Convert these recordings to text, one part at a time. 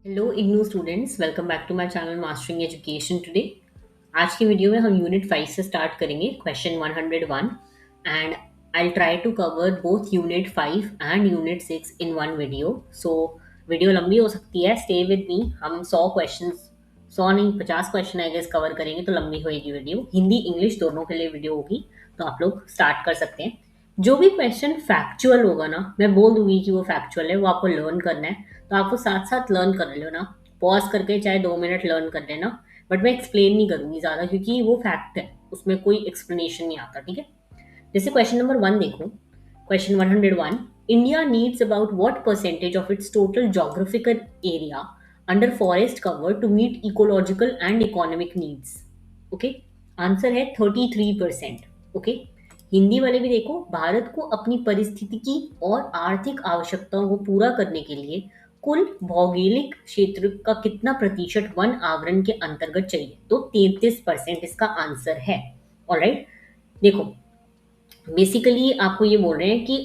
Hello IGNOU students, welcome back to my channel mastering education today. आज की video में हम यूनिट 5 से स्टार्ट करेंगे, question 101, and I try to cover both unit 5 and unit 6 in one video. So video लंबी हो सकती है, स्टे विद मी। हम 100 क्वेश्चन, 100 नहीं 50 क्वेश्चन आई गेस कवर करेंगे, तो लंबी होएगी वीडियो। हिंदी इंग्लिश दोनों के लिए वीडियो होगी, तो आप लोग स्टार्ट कर सकते हैं। जो भी क्वेश्चन फैक्चुअल होगा ना, मैं बोल दूंगी कि वो फैक्चुअल है, वो आपको लर्न करना है, तो आपको साथ साथ लर्न कर लो ना। पॉज करके चाहे 2 मिनट लर्न कर लेना, बट मैं एक्सप्लेन नहीं करूंगी ज़्यादा, क्योंकि वो फैक्ट है, उसमें कोई एक्सप्लेनेशन नहीं आता। ठीक है, जैसे क्वेश्चन नंबर 1 देखो, question 101। India needs about what percentage of its total geographical area under forest cover to meet ecological and economic needs? Okay, answer है 33%। ओके, हिंदी वाले भी देखो, भारत को अपनी पारिस्थितिकी और आर्थिक आवश्यकताओं को पूरा करने के लिए कुल भौगोलिक क्षेत्र का कितना प्रतिशत वन आवरण के अंतर्गत चाहिए? तो 33% इसका आंसर है। ऑलराइट, देखो, बेसिकली आपको ये बोल रहे हैं कि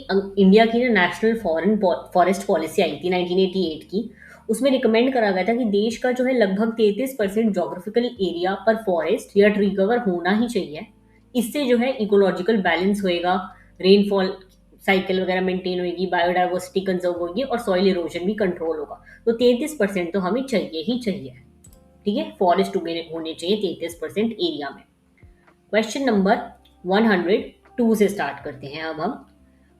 इंडिया की जो नेशनल फॉरेन फॉरेस्ट पॉलिसी आई थी 1988 की, उसमें रिकमेंड करा गया था कि देश का जो है लगभग 33% जोग्राफिकल एरिया पर फॉरेस्ट या ट्री कवर होना ही चाहिए। इससे जो है इकोलॉजिकल बैलेंस होएगा, रेनफॉल साइकिल वगैरह मेंटेन होगी, बायोडाइवर्सिटी कंजर्व होगी और सॉइल इरोजन भी कंट्रोल होगा। तो 33% तो हमें चाहिए ही चाहिए। ठीक है, फॉरेस्ट होने चाहिए 33% एरिया में। क्वेश्चन नंबर 102 से स्टार्ट करते हैं अब हम।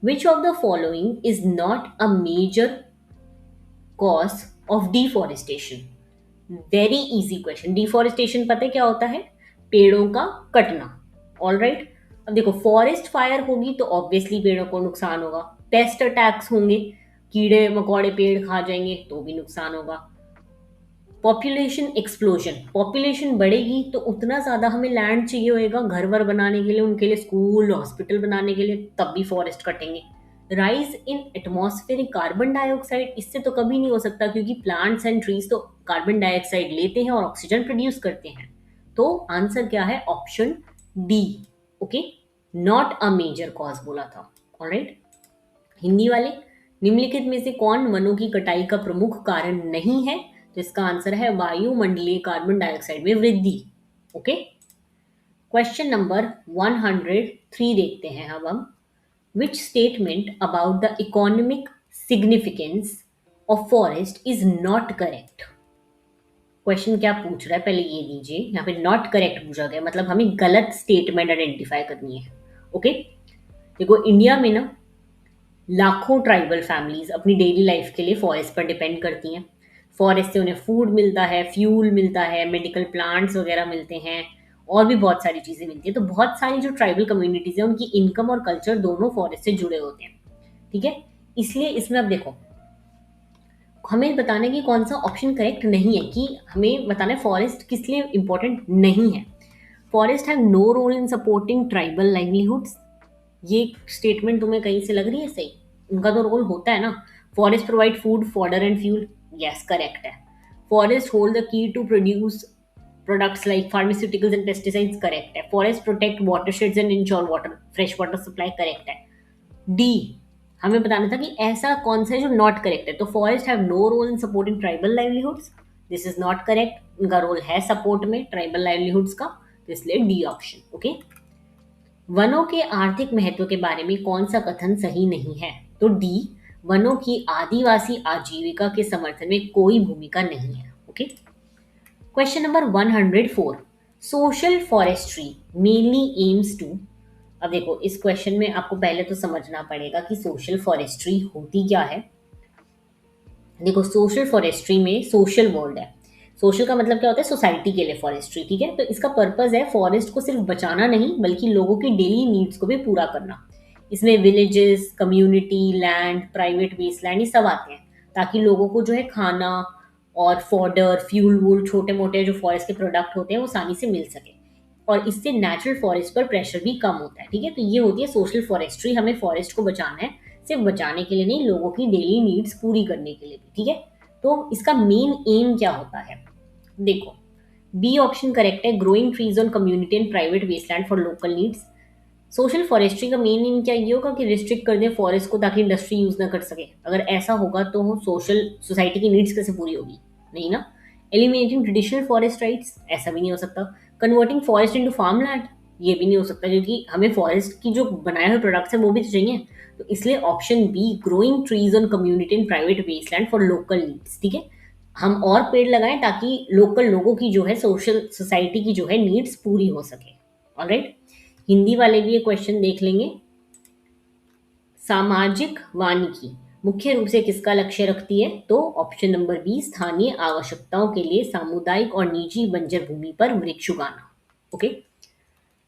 Which of the following is not a major cause of deforestation? Very easy question. Deforestation पता है क्या होता है? पेड़ों का कटना। ऑल राइट, अब देखो, फॉरेस्ट फायर होगी तो ऑब्वियसली पेड़ों को नुकसान होगा। पेस्ट अटैक्स होंगे, कीड़े मकोड़े पेड़ खा जाएंगे तो भी नुकसान होगा। पॉपुलेशन एक्सप्लोजन, पॉपुलेशन बढ़ेगी तो उतना ज़्यादा हमें लैंड चाहिए होएगा घर वर बनाने के लिए, उनके लिए स्कूल हॉस्पिटल बनाने के लिए, तब भी फॉरेस्ट कटेंगे। Rise in atmospheric carbon dioxide, इससे तो कभी नहीं हो सकता, क्योंकि प्लांट्स एंड ट्रीज तो कार्बन डाइऑक्साइड लेते हैं और ऑक्सीजन प्रोड्यूस करते हैं। तो आंसर क्या है? Option D. Okay, not a major cause बोला था। ऑलराइट, हिंदी वाले, निम्नलिखित में से कौन वनों की कटाई का प्रमुख कारण नहीं है? तो इसका आंसर है वायुमंडलीय कार्बन डाइऑक्साइड में वृद्धि। ओके, क्वेश्चन नंबर 103 देखते हैं अब हम। Which statement about the economic significance of forest is not correct? Question क्या पूछ रहा है पहले ये लीजिए, यहाँ पे नॉट करेक्ट पूछा गया, मतलब हमें गलत स्टेटमेंट आइडेंटिफाई करनी है। ओके, देखो, इंडिया में ना लाखों ट्राइबल फैमिलीज अपनी डेली लाइफ के लिए फॉरेस्ट पर डिपेंड करती हैं। फॉरेस्ट से उन्हें फूड मिलता है, फ्यूल मिलता है, मेडिकल प्लांट्स वगैरह मिलते हैं, और भी बहुत सारी चीज़ें मिलती हैं। तो बहुत सारी जो ट्राइबल कम्युनिटीज़ हैं, उनकी इनकम और कल्चर दोनों फॉरेस्ट से जुड़े होते हैं। ठीक है, इसलिए इसमें अब देखो, हमें बताना है कि कौन सा ऑप्शन करेक्ट नहीं है, कि हमें बताना है फॉरेस्ट किस लिए इंपॉर्टेंट नहीं है। Forest have no role in supporting tribal livelihoods, ये स्टेटमेंट तुम्हें कहीं से लग रही है सही? उनका तो रोल होता है ना। Forest provide food fodder and fuel, yes correct है। Forest hold the key to produce products like pharmaceuticals and pesticides, correct है। Forest protect watersheds and ensure water fresh water supply, correct है। D, हमें बताना था कि ऐसा कौन सा है जो नॉट करेक्ट है। तो forest have no role in supporting tribal livelihoods, this is not correct. उनका रोल है सपोर्ट में ट्राइबल लाइवलीहुड्स का, तो इसलिए डी ऑप्शन। ओके, वनों के आर्थिक महत्व के बारे में कौन सा कथन सही नहीं है? तो डी, वनों की आदिवासी आजीविका के समर्थन में कोई भूमिका नहीं है। Okay, question number 104। Social forestry mainly aims to, अब देखो, इस क्वेश्चन में आपको पहले तो समझना पड़ेगा कि सोशल फॉरेस्ट्री होती क्या है। देखो, सोशल फॉरेस्ट्री में सोशल वर्ड है। सोशल का मतलब क्या होता है? सोसाइटी के लिए फॉरेस्ट्री। ठीक है, तो इसका पर्पस है फॉरेस्ट को सिर्फ बचाना नहीं, बल्कि लोगों की डेली नीड्स को भी पूरा करना। इसमें villages, community, land, private waste land, ये सब आते हैं, ताकि लोगों को जो है खाना और फॉडर, फ्यूल वूल, छोटे मोटे जो फॉरेस्ट के प्रोडक्ट होते हैं वो आसानी से मिल सके, और इससे नेचुरल फॉरेस्ट पर प्रेशर भी कम होता है। ठीक है, तो ये होती है सोशल फॉरेस्ट्री। हमें फॉरेस्ट को बचाना है, सिर्फ बचाने के लिए नहीं, लोगों की डेली नीड्स पूरी करने के लिए भी। ठीक है, तो इसका मेन एम क्या होता है? देखो, बी ऑप्शन करेक्ट है, growing trees on community and private wasteland for local needs. Social forestry का मेन एम क्या ये होगा कि रिस्ट्रिक्ट कर दें फॉरेस्ट को, ताकि इंडस्ट्री यूज ना कर सके। अगर ऐसा होगा तो सोशल सोसाइटी की नीड्स कैसे पूरी होगी? नहीं ना। एलिमिनेटिंग ट्रेडिशनल फॉरेस्ट राइट्स, ऐसा भी नहीं हो सकता। Converting forest into farm land, ये भी नहीं हो सकता, क्योंकि हमें फॉरेस्ट की जो बनाए हुए प्रोडक्ट्स है वो भी तो चाहिए। तो इसलिए option B, growing trees on community and private wasteland for local needs, ठीक है। हम और पेड़ लगाएं ताकि लोकल लोगों की जो है, सोशल सोसाइटी की जो है नीड्स पूरी हो सके। ऑलराइट, हिंदी वाले भी ये क्वेश्चन देख लेंगे। सामाजिक वानिकी मुख्य रूप से किसका लक्ष्य रखती है? तो ऑप्शन नंबर बी, स्थानीय आवश्यकताओं के लिए सामुदायिक और निजी बंजर भूमि पर वृक्ष उगाना। Okay,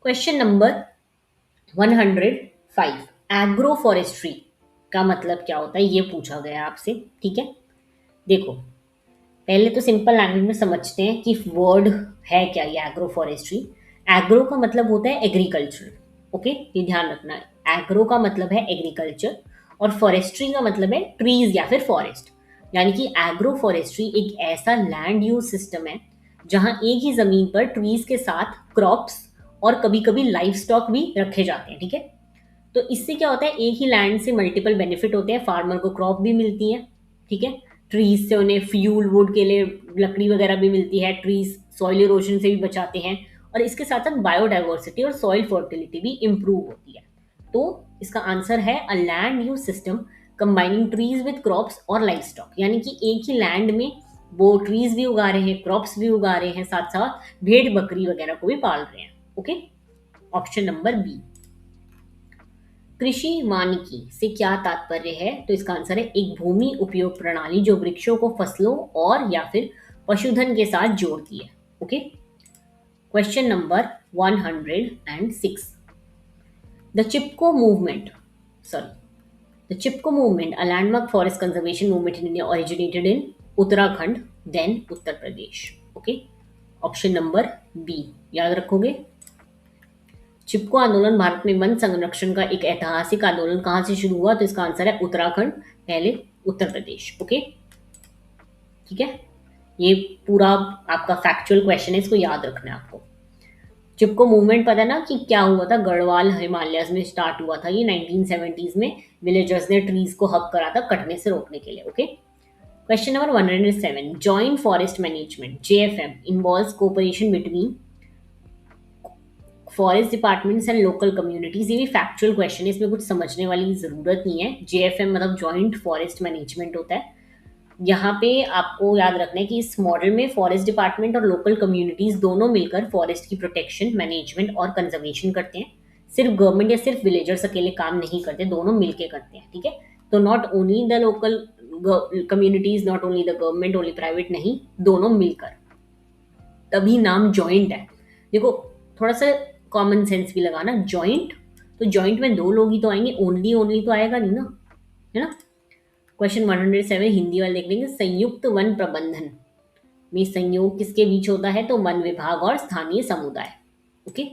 question number 105, agro forestry का मतलब क्या होता है, ये पूछा गया आपसे, ठीक है। देखो, पहले तो सिंपल लैंग्वेज में समझते हैं कि वर्ड है क्या ये एग्रो फॉरेस्ट्री। एग्रो का मतलब होता है एग्रीकल्चर, ओके, ये ध्यान रखना है। एग्रो का मतलब है एग्रीकल्चर और फॉरेस्ट्री का मतलब है ट्रीज या फिर फॉरेस्ट। यानी कि एग्रो फॉरेस्ट्री एक ऐसा लैंड यूज सिस्टम है जहां एक ही जमीन पर ट्रीज के साथ क्रॉप्स और कभी कभी लाइफ स्टॉक भी रखे जाते हैं, ठीक है। तो इससे क्या होता है, एक ही लैंड से मल्टीपल बेनिफिट होते हैं। फार्मर को क्रॉप भी मिलती है, ठीक है। ट्रीज से उन्हें फ्यूल वुड के लिए लकड़ी वगैरह भी मिलती है। ट्रीज सॉइल इरोजन से भी बचाते हैं और इसके साथ साथ बायोडाइवर्सिटी और सॉइल फर्टिलिटी भी इंप्रूव होती है। तो इसका आंसर है a land use system combining trees with crops और लाइफ स्टॉक। यानी कि एक ही लैंड में वो ट्रीज भी उगा रहे हैं, क्रॉप्स भी उगा रहे हैं, साथ साथ भेड़ बकरी वगैरह को भी पाल रहे हैं। Okay, option number B. कृषि वानिकी से क्या तात्पर्य है? तो इसका आंसर है एक भूमि उपयोग प्रणाली जो वृक्षों को फसलों और या फिर पशुधन के साथ जोड़ती है। Okay, question number 106, the Chipko movement, sorry, the Chipko movement, a landmark forest conservation movement in India, originated in Uttarakhand then Uttar Pradesh. Okay, option number B याद रखोगे। चिपको आंदोलन भारत में वन संरक्षण का एक ऐतिहासिक आंदोलन कहाँ से शुरू हुआ? तो इसका आंसर है उत्तराखंड, पहले उत्तर प्रदेश। ओके, ठीक है, ये पूरा आपका फैक्चुअल क्वेश्चन है, इसको याद रखना है आपको। चिपको मूवमेंट पता है ना कि क्या हुआ था? गढ़वाल हिमालयस में स्टार्ट हुआ था ये 1970s में। विलेजर्स ने ट्रीज को हक करा था कटने से रोकने के लिए। Okay, question number 107, joint forest management JFM involves cooperation between forest departments and local communities. ये भी फैक्चुअल क्वेश्चन है, इसमें कुछ समझने वाली जरूरत नहीं है। JFM मतलब जॉइंट फॉरेस्ट मैनेजमेंट होता है। यहाँ पे आपको याद रखना है कि इस मॉडल में फॉरेस्ट डिपार्टमेंट और लोकल कम्युनिटीज दोनों मिलकर फॉरेस्ट की प्रोटेक्शन, मैनेजमेंट और कंजर्वेशन करते हैं। सिर्फ गवर्नमेंट या सिर्फ विलेजर्स अकेले काम नहीं करते, दोनों मिलके करते हैं, ठीक है। तो not only the local communities, not only the government, only private नहीं, दोनों मिलकर, तभी नाम जॉइंट है। देखो, थोड़ा सा कॉमन सेंस भी लगाना, जॉइंट, तो जॉइंट में दो लोग ही तो आएंगे, ओनली ओनली तो आएगा नहीं ना, है ना। क्वेश्चन 107 हिंदी वाले देख लेंगे। संयुक्त वन प्रबंधन में संयोग किसके बीच होता है? तो वन विभाग और स्थानीय समुदाय। ओके,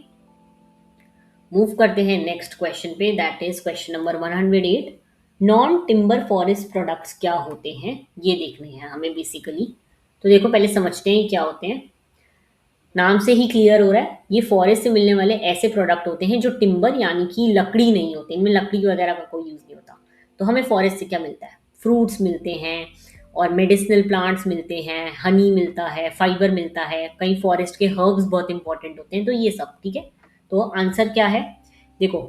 मूव करते हैं नेक्स्ट क्वेश्चन पे, that is question number 108, non timber forest products क्या होते हैं, ये देखने हैं हमें बेसिकली। तो देखो, पहले समझते हैं क्या होते हैं। नाम से ही क्लियर हो रहा है, ये फॉरेस्ट से मिलने वाले ऐसे प्रोडक्ट होते हैं जो टिम्बर यानी कि लकड़ी नहीं होते, इनमें लकड़ी वगैरह का कोई यूज नहीं होता। तो हमें फॉरेस्ट से क्या मिलता है? फ्रूट्स मिलते हैं और मेडिसिनल प्लांट्स मिलते हैं, हनी मिलता है, फाइबर मिलता है, कई फॉरेस्ट के हर्ब्स बहुत इंपॉर्टेंट होते हैं, तो ये सब, ठीक है। तो आंसर क्या है? देखो,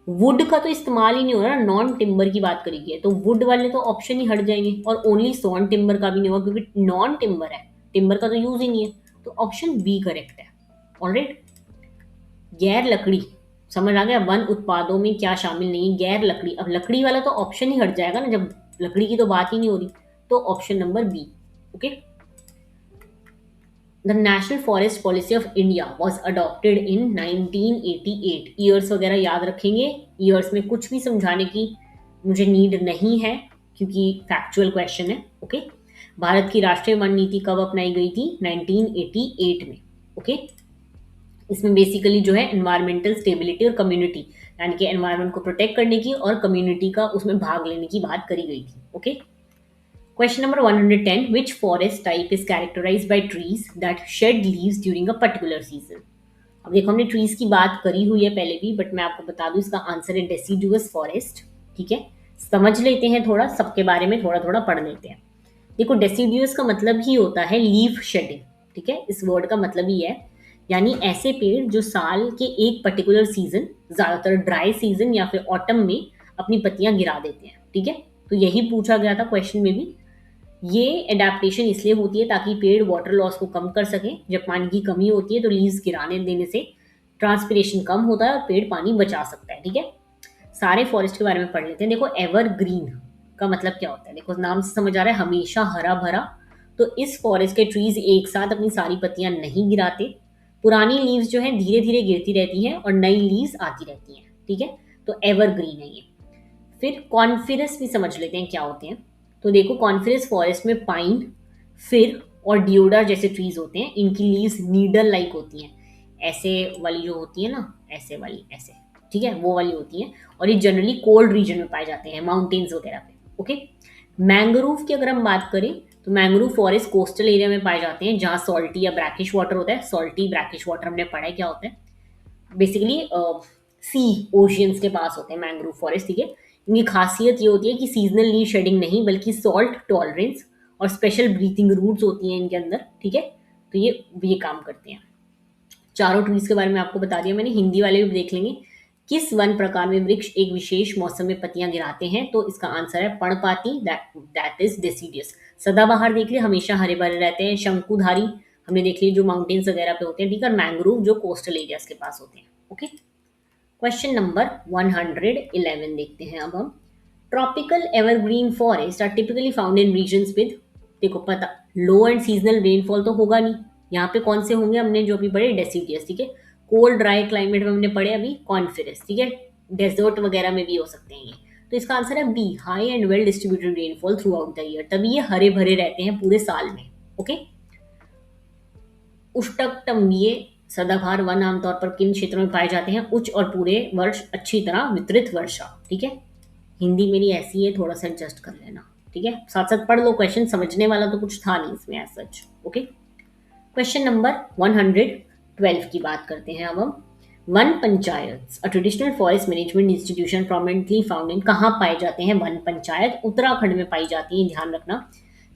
वुड का तो इस्तेमाल ही नहीं हो रहा, नॉन टिम्बर की बात करी है, तो वुड वाले तो ऑप्शन ही हट जाएंगे और ओनली सॉन टिम्बर का भी नहीं होगा क्योंकि नॉन टिम्बर है, टिम्बर का तो यूज ही नहीं है। तो ऑप्शन बी करेक्ट है। ऑलराइट, गैर लकड़ी, समझ आ गया वन उत्पादों में क्या शामिल नहीं है? गैर लकड़ी। अब लकड़ी वाला तो ऑप्शन ही हट जाएगा ना, जब लकड़ी की तो बात ही नहीं हो रही। तो option number B. Okay, the national forest policy of India was adopted in 1988। Years वगैरह याद रखेंगे, ईयर्स में कुछ भी समझाने की मुझे नीड नहीं है क्योंकि फैक्चुअल क्वेश्चन है। ओके, भारत की राष्ट्रीय वन नीति कब अपनाई गई थी? 1988 में। ओके, इसमें बेसिकली जो है एनवायरमेंटल स्टेबिलिटी और कम्युनिटी, यानी कि एनवायरमेंट को प्रोटेक्ट करने की और कम्युनिटी का उसमें भाग लेने की बात करी गई थी। Okay, question number 110, which forest type is characterized by trees that shed leaves during a particular season? अब देखो, हमने ट्रीज की बात करी हुई है पहले भी, बट मैं आपको बता दूं इसका आंसर है डेसिडुअस फॉरेस्ट, ठीक है। समझ लेते हैं, थोड़ा सबके बारे में थोड़ा थोड़ा पढ़ लेते हैं। देखो डेसिडियस का मतलब ही होता है लीफ शेडिंग, ठीक है, इस वर्ड का मतलब ही है, यानी ऐसे पेड़ जो साल के एक पर्टिकुलर सीजन, ज्यादातर ड्राई सीजन या फिर ऑटम में अपनी पत्तियां गिरा देते हैं, ठीक है। तो यही पूछा गया था क्वेश्चन में भी। ये एडेप्टेशन इसलिए होती है ताकि पेड़ वाटर लॉस को कम कर सके। जब पानी की कमी होती है तो लीव्स गिराने देने से ट्रांसपिरेशन कम होता है और पेड़ पानी बचा सकता है, ठीक है। सारे फॉरेस्ट के बारे में पढ़ लेते हैं। देखो एवरग्रीन का मतलब क्या होता है, देखो नाम से समझ आ रहा है हमेशा हरा भरा। तो इस फॉरेस्ट के ट्रीज एक साथ अपनी सारी पत्तियां नहीं गिराते। पुरानी लीव्स जो है धीरे धीरे गिरती रहती हैं और नई लीव्स आती रहती हैं, ठीक है। तो एवरग्रीन है ये। फिर कॉन्फिरस भी समझ लेते हैं क्या होते हैं। तो देखो कॉन्फिरस फॉरेस्ट में पाइन, फिर और डियोडर जैसे ट्रीज होते हैं। इनकी लीव्स नीडल लाइक होती हैं, ऐसे वाली जो होती है ना, ऐसे वाली, ऐसे, ठीक है, वो वाली होती हैं। और ये जनरली कोल्ड रीजन में पाए जाते हैं, माउंटेन्स वगैरह पे, ओके। मैंग्रोव की अगर हम बात करें तो मैंग्रोव फॉरेस्ट कोस्टल एरिया में पाए जाते हैं जहाँ सॉल्टी या ब्रैकिश वाटर होता है। सॉल्टी ब्रैकिश वाटर हमने पढ़ा है क्या होता है, बेसिकली सी ओशियंस के पास होते हैं मैंग्रोव फॉरेस्ट, ठीक है। इनकी खासियत ये होती है कि सीजनल लीव शेडिंग नहीं बल्कि सॉल्ट टॉलरेंस और स्पेशल ब्रीथिंग रूट्स होती हैं इनके अंदर, ठीक है। तो ये काम करते हैं। चारों ट्रीज के बारे में आपको बता दिया मैंने, हिंदी वाले भी देख लेंगे। किस वन प्रकार में वृक्ष एक विशेष मौसम में पत्तियां गिराते हैं, तो इसका आंसर है पर्णपाती, दैट इज डेसिडियस। सदाबहार देख लिया, हमेशा हरे भरे रहते हैं। शंकुधारी हमने देख लिया जो माउंटेन्स वगैरह पे होते हैं, ठीक है। और मैंग्रोव जो कोस्टल एरियाज के पास होते हैं, ओके। क्वेश्चन नंबर 111 देखते हैं अब हम। Tropical evergreen forest are typically found in regions with, देखो पता, लो एंड सीजनल रेनफॉल तो होगा नहीं। यहाँ पे कौन से होंगे, हमने जो अभी पढ़े डेसिडियस, ठीक है। कोल्ड ड्राई क्लाइमेट में हमने पढ़े अभी कॉन्फिरस, ठीक है। डेजर्ट वगैरह में भी हो सकते हैं ये। तो इसका आंसर है B, high and well distributed rainfall throughout the year, तभी ये हरे भरे रहते हैं पूरे साल में, ओके। उष्णकटिबंधीय सदाबहार वन आमतौर पर किन क्षेत्रों में पाए जाते हैं, उच्च और पूरे वर्ष अच्छी तरह वितरित वर्षा, ठीक है। हिंदी मेरी ऐसी है, थोड़ा सा एडजस्ट कर लेना, ठीक है। साथ साथ पढ़ लो, क्वेश्चन समझने वाला तो कुछ था नहीं इसमें as such, okay. Question number 112 की बात करते हैं अब हम। Van Panchayat a traditional forest management institution prominently found in, कहाँ पाए जाते हैं वन पंचायत, उत्तराखंड में पाई जाती है, ध्यान रखना।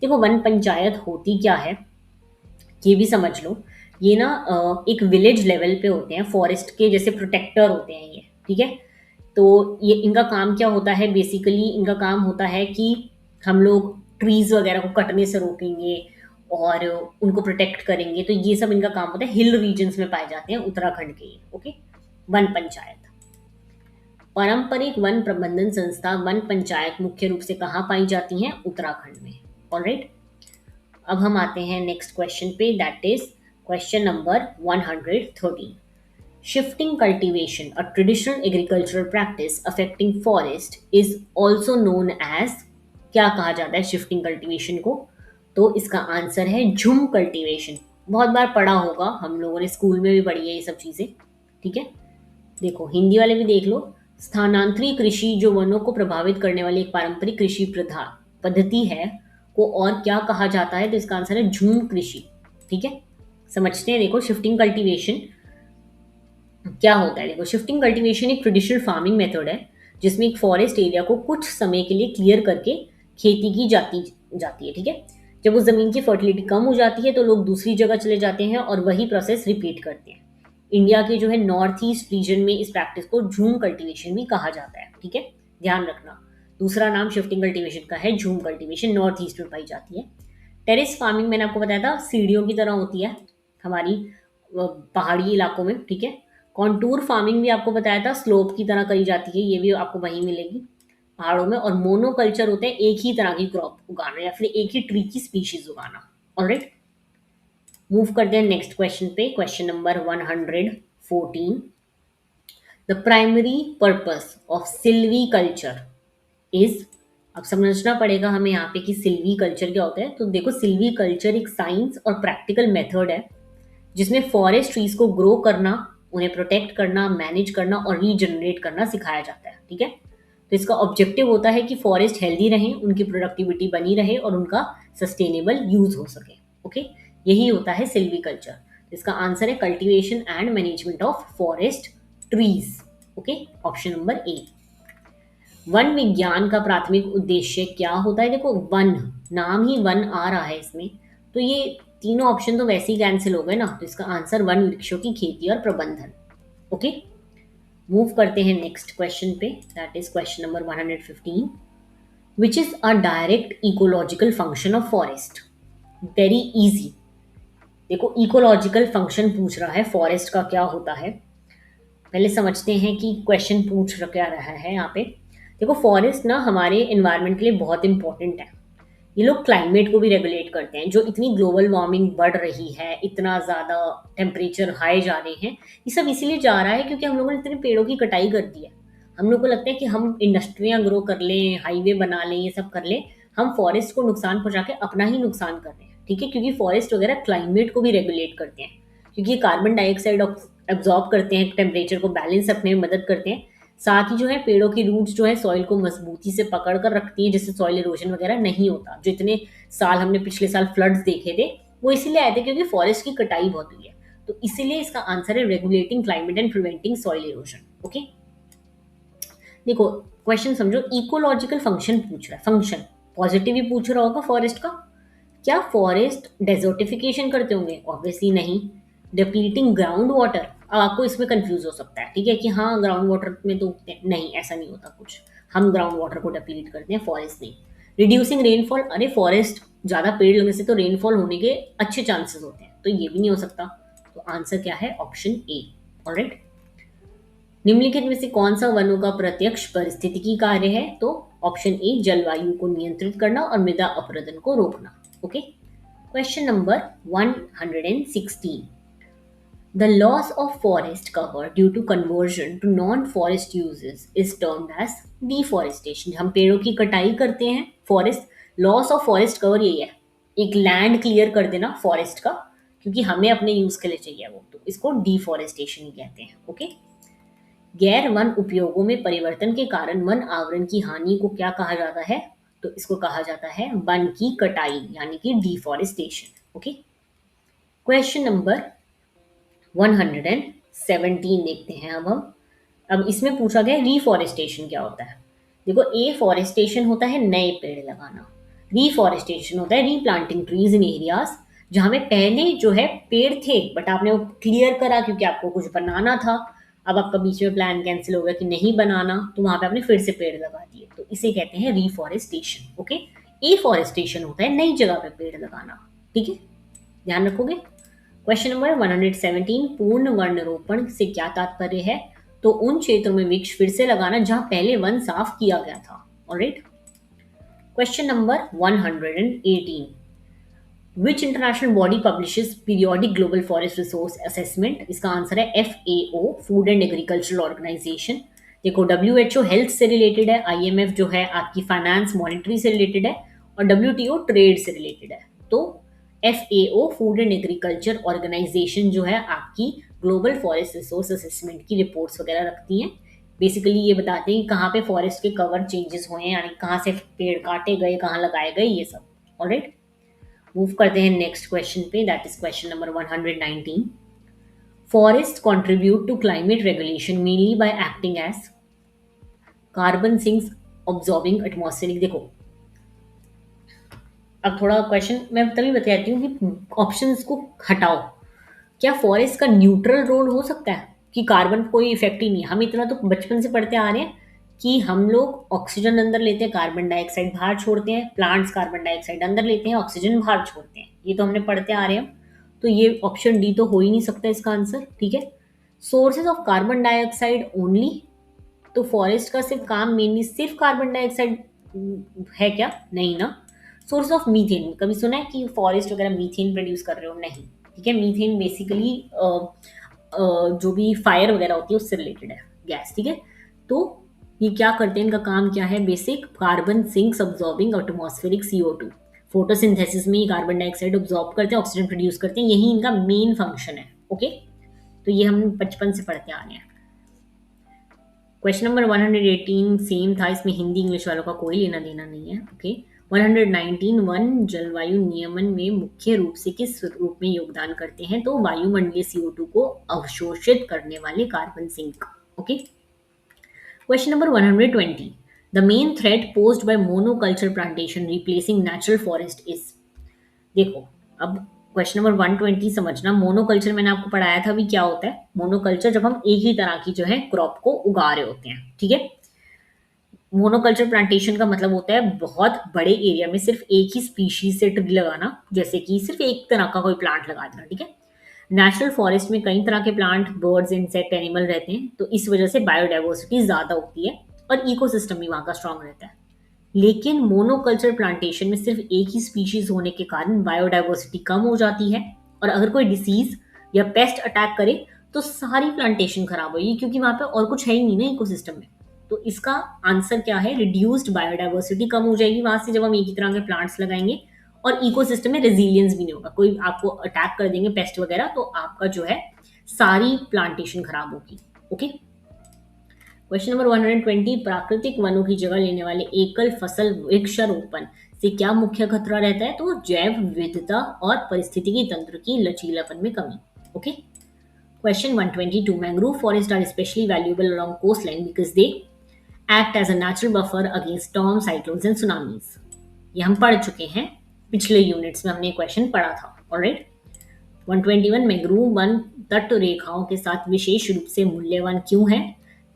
देखो वन पंचायत होती क्या है ये भी समझ लो। ये ना एक विलेज लेवल पे होते हैं, फॉरेस्ट के जैसे प्रोटेक्टर होते हैं ये, ठीक है। तो ये इनका काम क्या होता है, बेसिकली इनका काम होता है कि हम लोग ट्रीज वगैरह को कटने से रोकेंगे और उनको प्रोटेक्ट करेंगे। तो ये सब इनका काम होता है, हिल रीजन्स में पाए जाते हैं उत्तराखंड के ये, ओके। वन पंचायत, पारंपरिक वन प्रबंधन संस्था वन पंचायत मुख्य रूप से कहाँ पाई जाती हैं, उत्तराखंड में, ऑलराइट। अब हम आते हैं नेक्स्ट क्वेश्चन पे, that is question number 113। Shifting cultivation, a traditional agricultural practice affecting forest, is also known as, क्या कहा जाता है शिफ्टिंग कल्टीवेशन को, तो इसका आंसर है झुम कल्टीवेशन। बहुत बार पढ़ा होगा, हम लोगों ने स्कूल में भी पढ़ी है ये सब चीजें, ठीक है। देखो हिंदी वाले भी देख लो। स्थानांतरी कृषि जो वनों को प्रभावित करने वाली एक पारंपरिक कृषि प्रधान पद्धति है को और क्या कहा जाता है, तो इसका आंसर है झूम कृषि, ठीक है। समझते हैं, देखो शिफ्टिंग कल्टीवेशन क्या होता है। देखो शिफ्टिंग कल्टीवेशन एक ट्रेडिशनल फार्मिंग मेथड है जिसमें एक फॉरेस्ट एरिया को कुछ समय के लिए क्लियर करके खेती की जाती जाती है, ठीक है। जब उस जमीन की फर्टिलिटी कम हो जाती है तो लोग दूसरी जगह चले जाते हैं और वही प्रोसेस रिपीट करते हैं। इंडिया के जो है नॉर्थ ईस्ट रीजन में इस प्रैक्टिस को झूम कल्टीवेशन भी कहा जाता है, ठीक है, ध्यान रखना। दूसरा नाम शिफ्टिंग कल्टीवेशन का है झूम कल्टीवेशन, नॉर्थ ईस्ट में पाई जाती है। टेरेस फार्मिंग मैंने आपको बताया था सीढ़ियों की तरह होती है हमारी पहाड़ी इलाकों में, ठीक है। कॉन्टूर फार्मिंग भी आपको बताया था स्लोप की तरह करी जाती है, ये भी आपको वहीं मिलेगी पहाड़ों में। और मोनोकल्चर होते हैं एक ही तरह की क्रॉप उगाना या फिर एक ही ट्री की स्पीशीज उगाना, ऑलराइट। मूव करते हैं नेक्स्ट क्वेश्चन पे, question number 114। The primary purpose of Silvi culture is, अब समझना पड़ेगा हमें यहाँ पे कि सिल्वी कल्चर क्या होता है। तो देखो सिल्वी कल्चर एक साइंस और प्रैक्टिकल मेथड है जिसमें फॉरेस्ट ट्रीज को ग्रो करना, उन्हें प्रोटेक्ट करना, मैनेज करना और रीजनरेट करना सिखाया जाता है, ठीक है। तो इसका ऑब्जेक्टिव होता है कि फॉरेस्ट हेल्दी रहें, उनकी प्रोडक्टिविटी बनी रहे और उनका सस्टेनेबल यूज हो सके, ओके। यही होता है सिल्वी कल्चर। इसका आंसर है cultivation and management of forest trees, okay, option number A. One विज्ञान का प्राथमिक उद्देश्य क्या होता है? देखो, वन, नाम ही वन आ रहा है इसमें, तो ये तीनों ऑप्शन तो वैसे ही कैंसिल हो गए ना, तो इसका आंसर वन वृक्षों की खेती और प्रबंधन। ओके, मूव करते हैं नेक्स्ट क्वेश्चन पे, that is question number 115। Which is a direct ecological function of forest? Very easy. देखो, इकोलॉजिकल फंक्शन पूछ रहा है, फॉरेस्ट का क्या होता है, पहले समझते हैं कि क्वेश्चन पूछ क्या रहा है यहाँ पे। देखो, फॉरेस्ट ना हमारे इन्वायरमेंट के लिए बहुत इंपॉर्टेंट है। ये लोग क्लाइमेट को भी रेगुलेट करते हैं। जो इतनी ग्लोबल वार्मिंग बढ़ रही है, इतना ज़्यादा टेम्परेचर हाई जा रहे हैं, ये सब इसीलिए जा रहा है क्योंकि हम लोगों ने इतने पेड़ों की कटाई कर दी है। हम लोग को लगता है कि हम इंडस्ट्रियाँ ग्रो कर लें, हाईवे बना लें, ये सब कर लें, हम फॉरेस्ट को नुकसान पहुंचा के अपना ही नुकसान कर रहे हैं। ठीक है, क्योंकि फॉरेस्ट वगैरह क्लाइमेट को भी रेगुलेट करते हैं, क्योंकि ये कार्बन डाइऑक्साइड एब्जॉर्ब करते हैं, टेम्परेचर को बैलेंस रखने में मदद करते हैं। साथ ही जो है पेड़ों की रूट्स जो है सॉइल को मजबूती से पकड़ कर रखती है, जिससे सॉइल इरोजन वगैरह नहीं होता। जो इतने साल हमने पिछले साल फ्लड्स देखे थे, वो इसीलिए आए थे क्योंकि फॉरेस्ट की कटाई बहुत हुई है। तो इसीलिए इसका आंसर है regulating climate and preventing soil erosion. Okay, देखो क्वेश्चन समझो, इकोलॉजिकल फंक्शन पूछ रहा है, फंक्शन पॉजिटिव ही पूछ रहा होगा फॉरेस्ट का। क्या फॉरेस्ट डेजर्टिफिकेशन करते होंगे? ऑब्वियसली नहीं। डिप्लीटिंग ग्राउंड वाटर, अब आपको इसमें कंफ्यूज हो सकता है, ठीक है, कि हाँ ग्राउंड वाटर में तो उगते हैं, नहीं ऐसा नहीं होता कुछ। हम ग्राउंड वाटर को डिप्लीट करते हैं, फॉरेस्ट नहीं। रिड्यूसिंग रेनफॉल, अरे फॉरेस्ट ज़्यादा पेड़ लगने से तो रेनफॉल होने के अच्छे चांसेस होते हैं, तो ये भी नहीं हो सकता। तो आंसर क्या है? Option A. ऑलराइट, निम्नलिखित में से कौन सा वनों का प्रत्यक्ष पारिस्थितिकी कार्य है? तो ऑप्शन ए, जलवायु को नियंत्रित करना और मृदा अपरदन को रोकना। Okay, question number 116। The loss of forest cover due to conversion to non-forest uses is termed as deforestation। हम पेड़ों की कटाई करते हैं, forest, loss of forest cover यही है, एक लैंड क्लियर कर देना फॉरेस्ट का, क्योंकि हमें अपने यूज के लिए चाहिए वो, तो इसको डिफॉरेस्टेशन ही कहते हैं। ओके, गैर वन उपयोगों में परिवर्तन के कारण वन आवरण की हानि को क्या कहा जाता है? तो इसको कहा जाता है वन की कटाई, यानी कि डिफॉरेस्टेशन। ओके, क्वेश्चन नंबर 117 देखते हैं अब हम। अब इसमें पूछा गया रीफॉरेस्टेशन क्या होता है। देखो, ए फॉरेस्टेशन होता है नए पेड़ लगाना, रीफॉरेस्टेशन होता है रीप्लांटिंग ट्रीज इन एरियाज जहां में पहले जो है पेड़ थे, बट आपने वो क्लियर करा क्योंकि आपको कुछ बनाना था। अब आपका बीच में प्लान कैंसिल हो गया कि नहीं बनाना, तो वहां पे आपने फिर से पेड़ लगा दिए, तो इसे कहते हैं रीफॉरेस्टेशन। ओके, एफॉरेस्टेशन होता है नई जगह पे पेड़ लगाना। ठीक है, ध्यान रखोगे। क्वेश्चन नंबर 117, पूर्ण वर्ण रोपण से क्या तात्पर्य है? तो उन क्षेत्रों में वृक्ष फिर से लगाना जहां पहले वन साफ किया गया था। Alright, question number 118, which international body publishes periodic global forest resource assessment? इसका आंसर है FAO, food and agricultural organization. देखो, WHO हेल्थ से रिलेटेड है, IMF जो है आपकी फाइनेंस मॉनिटरी से रिलेटेड है, और WTO ट्रेड से रिलेटेड है। तो FAO food and agriculture organization जो है आपकी ग्लोबल फॉरेस्ट रिसोर्स असेसमेंट की रिपोर्ट्स वगैरह रखती हैं। बेसिकली ये बताते हैं कि कहाँ पे फॉरेस्ट के कवर चेंजेस हुए हैं, यानी कहाँ से पेड़ काटे गए, कहाँ लगाए गए, ये सब। ऑलराइट, मूव करते हैं नेक्स्ट क्वेश्चन पे, that is question number 119। Forest contribute to climate regulation mainly by acting as carbon sinks absorbing atmospheric. देखो, अब थोड़ा क्वेश्चन मैं तभी बताती हूँ कि ऑप्शंस को हटाओ। क्या फॉरेस्ट का न्यूट्रल रोल हो सकता है कि कार्बन कोई इफेक्ट ही नहीं? हम इतना तो बचपन से पढ़ते आ रहे हैं कि हम लोग ऑक्सीजन अंदर लेते हैं, कार्बन डाइऑक्साइड बाहर छोड़ते हैं, प्लांट्स कार्बन डाइऑक्साइड अंदर लेते हैं, ऑक्सीजन बाहर छोड़ते हैं, ये तो हमने पढ़ते आ रहे हैं। तो ये ऑप्शन डी तो हो ही नहीं सकता इसका आंसर। ठीक है, sources of carbon dioxide only, तो फॉरेस्ट का सिर्फ काम मेनली सिर्फ कार्बन डाइऑक्साइड है क्या? नहीं ना। सोर्स ऑफ मीथेन, कभी सुना है कि फॉरेस्ट वगैरह मीथेन प्रोड्यूस कर रहे हो? नहीं। ठीक है, मीथेन बेसिकली जो भी फायर वगैरह होती है उससे रिलेटेड है, गैस। ठीक है, तो ये क्या करते हैं, इनका काम क्या है? Basic carbon sinks absorbing atmospheric CO2, photosynthesis में ही कार्बन डाइऑक्साइड अब्जॉर्ब करते हैं, ऑक्सीजन प्रोड्यूस करते हैं, यही इनका मेन फंक्शन है। ओके, तो ये हम बचपन से पढ़ते आ रहे हैं। क्वेश्चन नंबर 118 सेम था, इसमें हिंदी इंग्लिश वालों का कोई लेना देना नहीं है। ओके, 119, वन जलवायु नियमन में मुख्य रूप से किस रूप में योगदान करते हैं? तो वायुमंडलीय CO2 को अवशोषित करने वाले carbon sink. Okay, question number 120, the main threat posed by monoculture plantation replacing natural forest is. देखो, अब क्वेश्चन नंबर 120 समझना। मोनोकल्चर मैंने आपको पढ़ाया था, अभी क्या होता है मोनोकल्चर, जब हम एक ही तरह की जो है क्रॉप को उगा रहे होते हैं, ठीक है। मोनोकल्चर प्लांटेशन का मतलब होता है बहुत बड़े एरिया में सिर्फ एक ही स्पीशीज से ट्री लगाना, जैसे कि सिर्फ एक तरह का कोई प्लांट लगा देना, ठीक है। नेचुरल फॉरेस्ट में कई तरह के प्लांट, बर्ड्स, इंसेक्ट, एनिमल रहते हैं, तो इस वजह से बायोडाइवर्सिटी ज्यादा होती है और इकोसिस्टम भी वहां का स्ट्रांग रहता है। लेकिन मोनोकल्चर प्लांटेशन में सिर्फ एक ही स्पीशीज होने के कारण बायोडाइवर्सिटी कम हो जाती है, और अगर कोई डिसीज या पेस्ट अटैक करे तो सारी प्लांटेशन खराब होगी, क्योंकि वहां पे और कुछ है ही नहीं ना इकोसिस्टम में। तो इसका आंसर क्या है, रिड्यूस्ड बायोडाइवर्सिटी कम हो जाएगी वहां से जब हम एक ही तरह के प्लांट्स लगाएंगे, और इकोसिस्टम में रेजिलियंस भी नहीं होगा, कोई आपको अटैक कर देंगे पेस्ट वगैरह तो आपका जो है सारी प्लांटेशन खराब होगी। ओके। क्वेश्चन नंबर 120, प्राकृतिक वनों की जगह लेने वाले एकल फसल वृक्षारोपण से क्या मुख्य खतरा रहता है, तो जैव विविधता और पारिस्थितिकी तंत्र की लचीलापन में कमी। Okay. Question 122, mangrove forest are specially valuable along coast line because they act as a natural buffer against storm, cyclones and tsunamis. ये हम पढ़ चुके हैं, पिछले यूनिट्स में हमने क्वेश्चन पढ़ा था। ऑलराइट। 121, मैंग्रोव वन तट रेखाओं के साथ विशेष रूप से मूल्यवान क्यों है,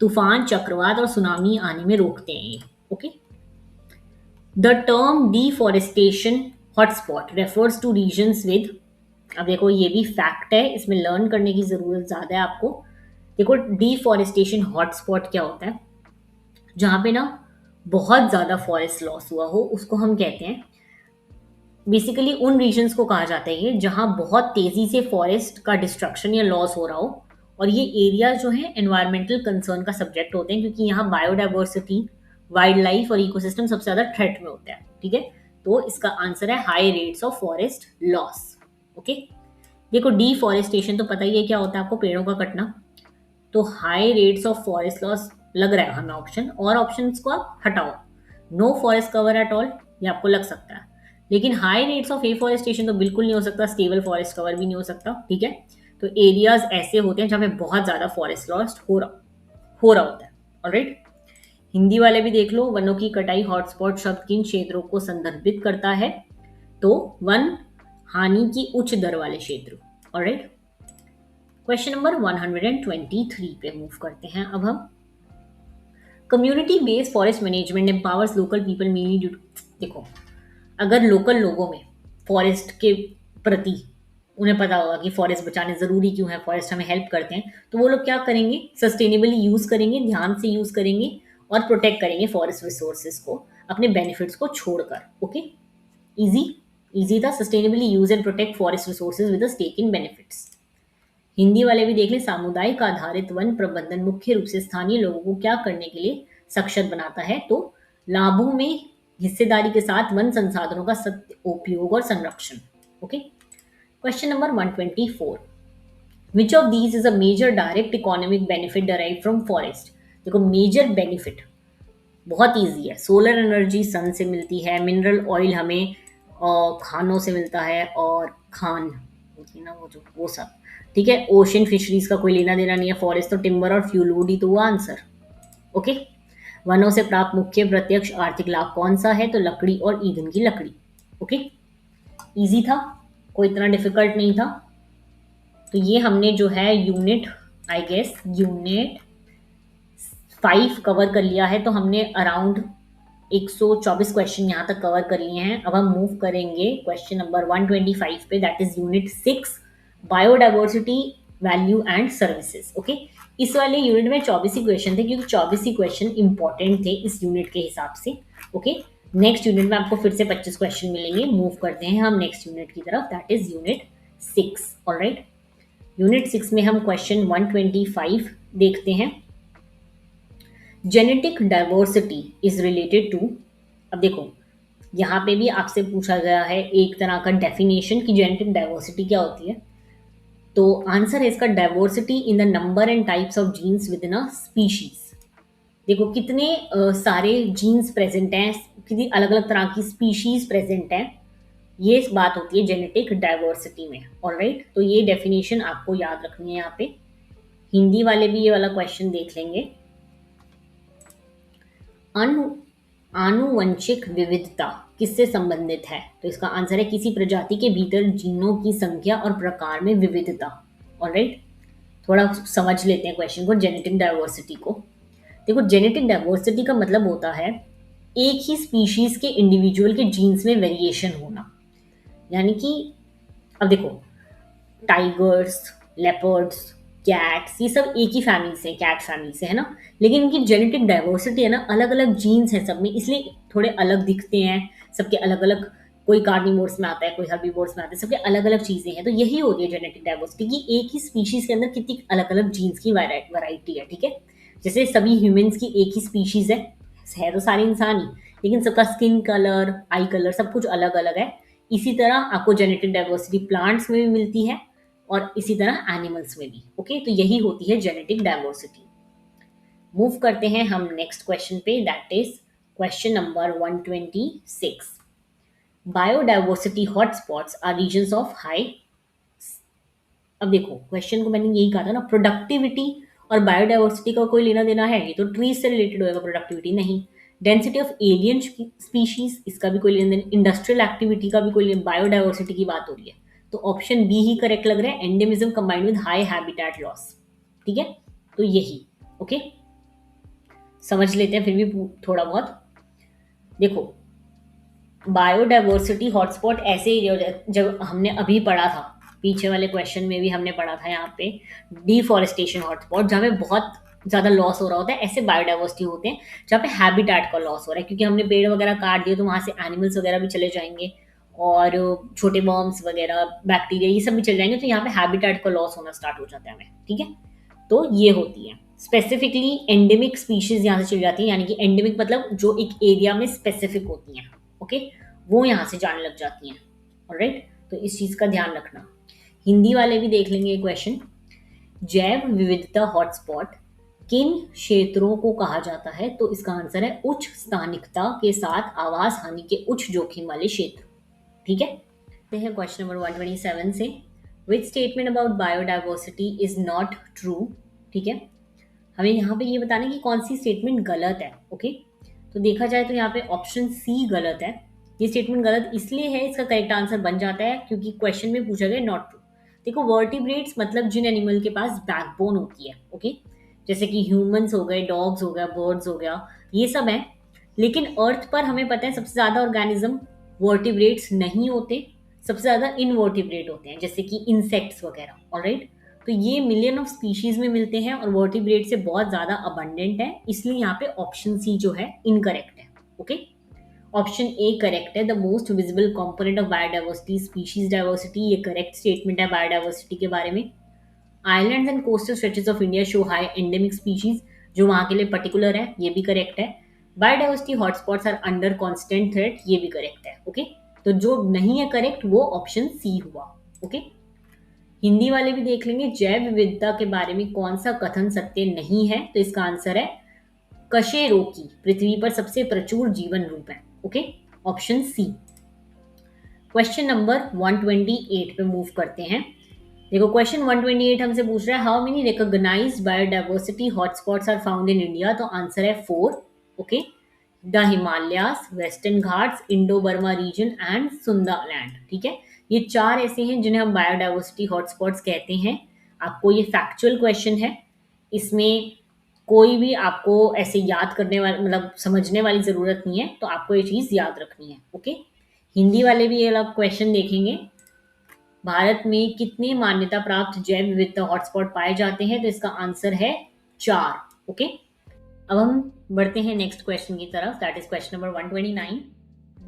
तूफान, चक्रवात और सुनामी आने में रोकते हैं ये। Okay. The term deforestation hotspot refers two reasons with, अब देखो ये भी फैक्ट है, इसमें लर्न करने की जरूरत ज्यादा है आपको। देखो, डिफॉरेस्टेशन हॉटस्पॉट क्या होता है, जहां पे ना बहुत ज्यादा फॉरेस्ट लॉस हुआ हो उसको हम कहते हैं, बेसिकली उन रीजन्स को कहा जाता है जहां बहुत तेजी से फॉरेस्ट का डिस्ट्रक्शन या लॉस हो रहा हो, और ये एरिया जो है एनवायरमेंटल कंसर्न का सब्जेक्ट होते हैं, क्योंकि यहाँ बायोडाइवर्सिटी, वाइल्ड लाइफ और इकोसिस्टम सबसे ज्यादा थ्रेट में होता है, ठीक है। तो इसका आंसर है high rates of forest loss. Okay. देखो, डिफॉरेस्टेशन तो पता ही है क्या होता है आपको, पेड़ों का कटना। तो high rates of forest loss लग रहा है हमें ऑप्शन, और ऑप्शंस को आप हटाओ, no forest cover at all, ये आपको लग सकता है। लेकिन हाई रेट्स ऑफ एफॉरेस्टेशन तो बिल्कुल नहीं हो सकता, स्टेबल फॉरेस्ट कवर भी नहीं हो सकता, ठीक है। तो एरियाज ऐसे होते हैं जहां पे बहुत ज्यादा फॉरेस्ट लॉस हो रहा होता है। ऑलराइट। हिंदी वाले भी देख लो, वनों की कटाई हॉटस्पॉट शब्द किन क्षेत्रों को संदर्भित करता है, तो वन हानि की उच्च दर वाले क्षेत्र। ऑलराइट। क्वेश्चन नंबर 123 पे मूव करते हैं अब हम। Community based forest management empowers local people mainly due, देखो अगर लोकल लोगों में फॉरेस्ट के प्रति उन्हें पता होगा कि फॉरेस्ट बचाने जरूरी क्यों है, फॉरेस्ट हमें हेल्प करते हैं, तो वो लोग क्या करेंगे, सस्टेनेबली यूज करेंगे, ध्यान से यूज करेंगे और प्रोटेक्ट करेंगे फॉरेस्ट रिसोर्सेज को अपने बेनिफिट्स को छोड़कर। ओके। इजी इजी था, sustainably use and protect forest resources with stake in benefits. Hindi वाले भी देख लें, सामुदायिक आधारित वन प्रबंधन मुख्य रूप से स्थानीय लोगों को क्या करने के लिए सक्षम बनाता है, तो लाभों में हिस्सेदारी के साथ वन संसाधनों का सत्य उपयोग और संरक्षण। Okay. Question number 124, which of these is a major direct economic benefit derived from forest. देखो, मेजर बेनिफिट बहुत इजी है, सोलर एनर्जी सन से मिलती है, मिनरल ऑयल हमें खानों से मिलता है, और खान होती है ना वो सब, ठीक है। ओशन फिशरीज का कोई लेना देना नहीं है, फॉरेस्ट तो टिम्बर और फ्यूल वुड ही तो वो आंसर। ओके। वनों से प्राप्त मुख्य प्रत्यक्ष आर्थिक लाभ कौन सा है, तो लकड़ी और ईंधन की लकड़ी। ओके। इजी था, कोई इतना डिफिकल्ट नहीं था। तो ये हमने जो है unit, I guess unit 5 cover कर लिया है, तो हमने अराउंड 124 क्वेश्चन यहाँ तक कवर कर लिए हैं। अब हम मूव करेंगे क्वेश्चन नंबर 125 पे, that is unit 6, biodiversity value and services. Okay. इस वाले यूनिट में 24 ही क्वेश्चन थे, क्योंकि 24 ही क्वेश्चन इंपॉर्टेंट थे इस यूनिट के हिसाब से। ओके। नेक्स्ट यूनिट में आपको फिर से 25 क्वेश्चन मिलेंगे। मूव करते हैं हम नेक्स्ट यूनिट की तरफ, that is unit 6। Alright. Unit 6 में हम क्वेश्चन 125 देखते हैं। Genetic diversity is related to, अब देखो यहाँ पे भी आपसे पूछा गया है एक तरह का डेफिनेशन कि जेनेटिक डाइवर्सिटी क्या होती है, तो आंसर है इसका diversity in the number and types of genes within a species. देखो कितने सारे जीन्स प्रेजेंट हैं, कितनी अलग अलग तरह की स्पीशीज प्रेजेंट हैं, ये बात होती है जेनेटिक डाइवर्सिटी में। ऑलराइट। तो ये डेफिनेशन आपको याद रखनी है यहाँ पे। हिंदी वाले भी ये वाला क्वेश्चन देख लेंगे। आनुवंशिक विविधता किससे संबंधित है? तो इसका आंसर है किसी प्रजाति के भीतर जीनों की संख्या और प्रकार में विविधता। ऑलराइट, थोड़ा समझ लेते हैं क्वेश्चन को, जेनेटिक डाइवर्सिटी को। देखो, जेनेटिक डाइवर्सिटी का मतलब होता है एक ही स्पीशीज के इंडिविजुअल के जीन्स में वेरिएशन होना। यानी कि अब देखो, टाइगर्स, लेपर्ड्स, कैट्स, ये सब एक ही फैमिली से, कैट फैमिली से है ना, लेकिन इनकी जेनेटिक डाइवर्सिटी है ना, अलग अलग जीन्स हैं सब में, इसलिए थोड़े अलग दिखते हैं। सबके अलग अलग, कोई कार्निवोर्स में आता है, कोई हर्बीवोर्स में आता है, सबके अलग अलग चीजें हैं। तो यही होती है जेनेटिक डाइवर्सिटी कि एक ही स्पीशीज के अंदर कितनी अलग अलग जीन्स की वैरायटी है। ठीक है, जैसे सभी ह्यूमंस की एक ही स्पीशीज है तो सारे इंसान ही, लेकिन सबका स्किन कलर, आई कलर, सब कुछ अलग अलग है। इसी तरह आपको जेनेटिक डाइवर्सिटी प्लांट्स में भी मिलती है और इसी तरह एनिमल्स में भी। ओके, तो यही होती है जेनेटिक डाइवर्सिटी। मूव करते हैं हम नेक्स्ट क्वेश्चन पे, that is question number 126। Biodiversity hotspots are regions of high. अब देखो, क्वेश्चन को मैंने यही कहा था ना, प्रोडक्टिविटी और बायोडाइवर्सिटी का कोई लेना देना है? ये तो ट्रीज से रिलेटेड होगा, प्रोडक्टिविटी नहीं। डेंसिटी ऑफ एलियन स्पीशीज, इसका भी कोई लेना देना। इंडस्ट्रियल एक्टिविटी का भी कोई लेना, बायोडाइवर्सिटी की बात हो रही है। तो ऑप्शन बी ही करेक्ट लग रहा है, endemism combined with high habitat loss. ठीक है, तो यही। ओके, समझ लेते हैं फिर भी थोड़ा बहुत। देखो, बायोडाइवर्सिटी हॉटस्पॉट ऐसे एरिया हो जब हमने अभी पढ़ा था, पीछे वाले क्वेश्चन में भी हमने पढ़ा था यहाँ पे, डिफॉरेस्टेशन हॉटस्पॉट, जहाँ पे बहुत ज्यादा लॉस हो रहा होता है, ऐसे बायोडाइवर्सिटी होते हैं जहाँ पे हैबिटेट का लॉस हो रहा है, क्योंकि हमने पेड़ वगैरह काट दिए तो वहां से एनिमल्स वगैरह भी चले जाएंगे और छोटे बॉम्ब्स वगैरह, बैक्टीरिया, ये सब भी चले जाएंगे, तो यहाँ पे हैबिटेट का लॉस होना स्टार्ट हो जाता है हमें। ठीक है, तो ये होती है स्पेसिफिकली एंडेमिक स्पीशीज, यहाँ से चली जाती है। यानी कि एंडेमिक मतलब जो एक एरिया में स्पेसिफिक होती हैं। ओके, वो यहाँ से जाने लग जाती हैं। ऑलराइट, तो इस चीज का ध्यान रखना। हिंदी वाले भी देख लेंगे क्वेश्चन। जैव विविधता हॉटस्पॉट किन क्षेत्रों को कहा जाता है? तो इसका आंसर है उच्च स्थानिकता के साथ आवास हानि के उच्च जोखिम वाले क्षेत्र। ठीक है, हैं क्वेश्चन नंबर 127 से, which statement about biodiversity is not true. ठीक है, हमें यहाँ पे ये बताना है कि कौन सी स्टेटमेंट गलत है। ओके, तो देखा जाए तो यहाँ पे ऑप्शन सी गलत है। ये स्टेटमेंट गलत इसलिए है, इसका करेक्ट आंसर बन जाता है क्योंकि क्वेश्चन में पूछा गया नॉट ट्रू। देखो, वर्टिब्रेट्स मतलब जिन एनिमल के पास बैकबोन होती है, ओके, जैसे कि ह्यूमंस हो गए, डॉग्स हो गया, बर्ड्स हो गया, ये सब है। लेकिन अर्थ पर हमें पता है सबसे ज्यादा ऑर्गेनिज्म वर्टिब्रेट्स नहीं होते, सबसे ज्यादा इनवर्टिब्रेट होते हैं, जैसे कि इंसेक्ट्स वगैरह। ऑलराइट, तो ये मिलियन ऑफ स्पीशीज में मिलते हैं और वर्टिब्रेट से बहुत ज्यादा अबंडेंट है, इसलिए यहाँ पे ऑप्शन सी जो है इनकरेक्ट है। ओके, ऑप्शन ए करेक्ट है, the most visible component of biodiversity species diversity, ये करेक्ट स्टेटमेंट है बायोडाइवर्सिटी के बारे में। Islands and coastal stretches of India show high endemic species, जो वहां के लिए पर्टिकुलर है, ये भी करेक्ट है। Biodiversity hotspots are under constant threat, ये भी करेक्ट है। ओके, तो जो नहीं है करेक्ट वो ऑप्शन सी हुआ। ओके, हिंदी वाले भी देख लेंगे, जैव विविधता के बारे में कौन सा कथन सत्य नहीं है? तो इसका आंसर है कशेरुकी पृथ्वी पर सबसे प्रचुर जीवन रूप है। Okay, option C. Question number 128 पे मूव करते हैं। देखो, क्वेश्चन 128 हमसे पूछ रहा है, how many recognised biodiversity hotspots are found in India? तो आंसर है 4। Okay, the Himalayas, western Ghats, Indo Burma region and Sundaland. ठीक है, ये 4 ऐसे हैं जिन्हें हम बायोडाइवर्सिटी हॉटस्पॉट्स कहते हैं। आपको ये फैक्चुअल क्वेश्चन है, इसमें कोई भी आपको ऐसे याद करने वाला, मतलब समझने वाली जरूरत नहीं है, तो आपको ये चीज याद रखनी है। ओके, हिंदी वाले भी ये अलग क्वेश्चन देखेंगे। भारत में कितने मान्यता प्राप्त जैव विविधता हॉटस्पॉट पाए जाते हैं? तो इसका आंसर है 4। ओके, अब हम बढ़ते हैं नेक्स्ट क्वेश्चन की तरफ, that is question number 129।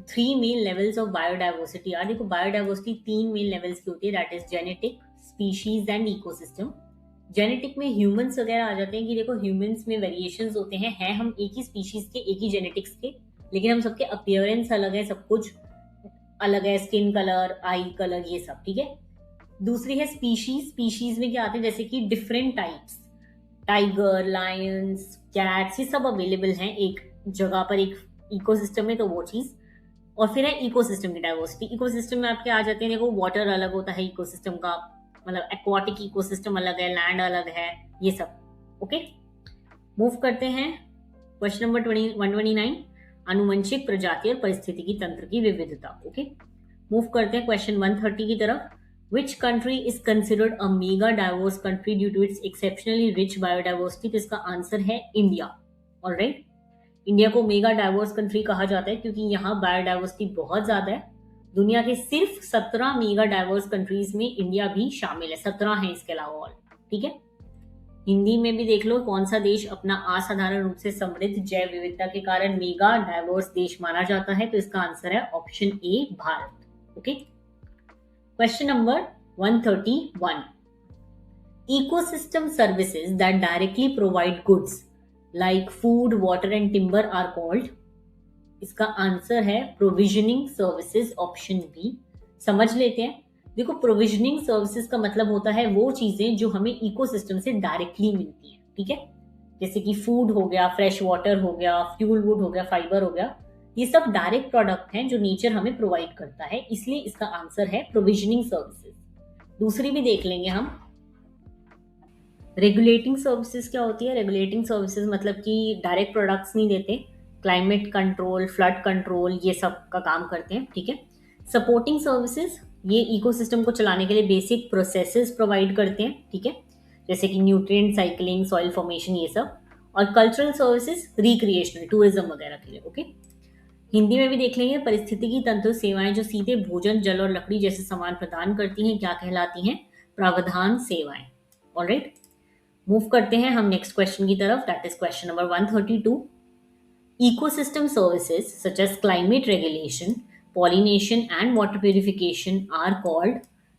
3 main levels of biodiversity are. देखो, बायोडाइवर्सिटी 3 मेन लेवल्स की होती है, that is genetic, species and ecosystem. Genetic में ह्यूमंस वगैरह आ जाते हैं कि देखो, ह्यूमंस में वेरिएशंस होते हैं हम एक ही स्पीशीज के, एक ही जेनेटिक्स के, लेकिन हम सबके अपीयरेंस अलग है, सब कुछ अलग है, स्किन कलर, आई कलर, ये सब। ठीक है, दूसरी है स्पीशीज। स्पीशीज में क्या आते हैं, जैसे कि different types, tiger, Lions, cats, ये सब अवेलेबल हैं एक जगह पर, एक इकोसिस्टम में, तो वो चीज। और फिर है इकोसिस्टम की डाइवर्सिटी। इकोसिस्टम में आपके आ जाते हैं, देखो, वाटर अलग होता है इकोसिस्टम का, मतलब एक्वाटिक इकोसिस्टम अलग है, लैंड अलग है, ये सब। ओके, मूव करते हैं क्वेश्चन नंबर 129। आनुवंशिक प्रजाति और पारिस्थितिकी तंत्र की विविधता। ओके, मूव करते हैं क्वेश्चन 130 की तरफ। Which country is considered a mega diverse country due to its exceptionally rich biodiversity? तो इसका आंसर है इंडिया। ऑलराइट, इंडिया को मेगा डाइवर्स कंट्री कहा जाता है क्योंकि यहाँ बायोडाइवर्सिटी बहुत ज्यादा है। दुनिया के सिर्फ 17 मेगा डाइवर्स कंट्रीज में इंडिया भी शामिल है, 17 है इसके अलावा और। ठीक है, हिंदी में भी देख लो, कौन सा देश अपना असाधारण रूप से समृद्ध जैव विविधता के कारण मेगा डाइवर्स देश माना जाता है? तो इसका आंसर है option A, Bharat. Okay, question number 131। ecosystem services that directly provide goods like food, water and timber are called? इसका आंसर है प्रोविजनिंग सर्विसेज, ऑप्शन बी। समझ लेते हैं। देखो, प्रोविजनिंग सर्विसेज का मतलब होता है वो चीजें जो हमें इकोसिस्टम से डायरेक्टली मिलती हैं। ठीक है, जैसे कि फूड हो गया, फ्रेश वाटर हो गया, फ्यूल वुड हो गया, फाइबर हो गया, ये सब डायरेक्ट प्रोडक्ट हैं जो नेचर हमें प्रोवाइड करता है, इसलिए इसका आंसर है प्रोविजनिंग सर्विसेज। दूसरी भी देख लेंगे हम। रेगुलेटिंग सर्विसेज क्या होती है? रेगुलेटिंग सर्विसेज मतलब कि डायरेक्ट प्रोडक्ट्स नहीं देते, क्लाइमेट कंट्रोल, फ्लड कंट्रोल, ये सब का काम करते हैं। ठीक है, सपोर्टिंग सर्विसेज ये इकोसिस्टम को चलाने के लिए बेसिक प्रोसेसेस प्रोवाइड करते हैं। ठीक है, जैसे कि न्यूट्रिएंट साइकिलिंग, सॉइल फॉर्मेशन, ये सब। और कल्चरल सर्विसेज रिक्रिएशनल, टूरिज्म वगैरह के लिए। ओके, हिंदी में भी देख लेंगे। पारिस्थितिकी तंत्र सेवाएं जो सीधे भोजन, जल और लकड़ी जैसे सामान प्रदान करती हैं क्या कहलाती हैं? प्रावधान सेवाएं। ऑलराइट, मूव करते हैं हम नेक्स्ट क्वेश्चन की तरफ, that is question number 132। Ecosystem services such as climate regulation, pollination and water purification are called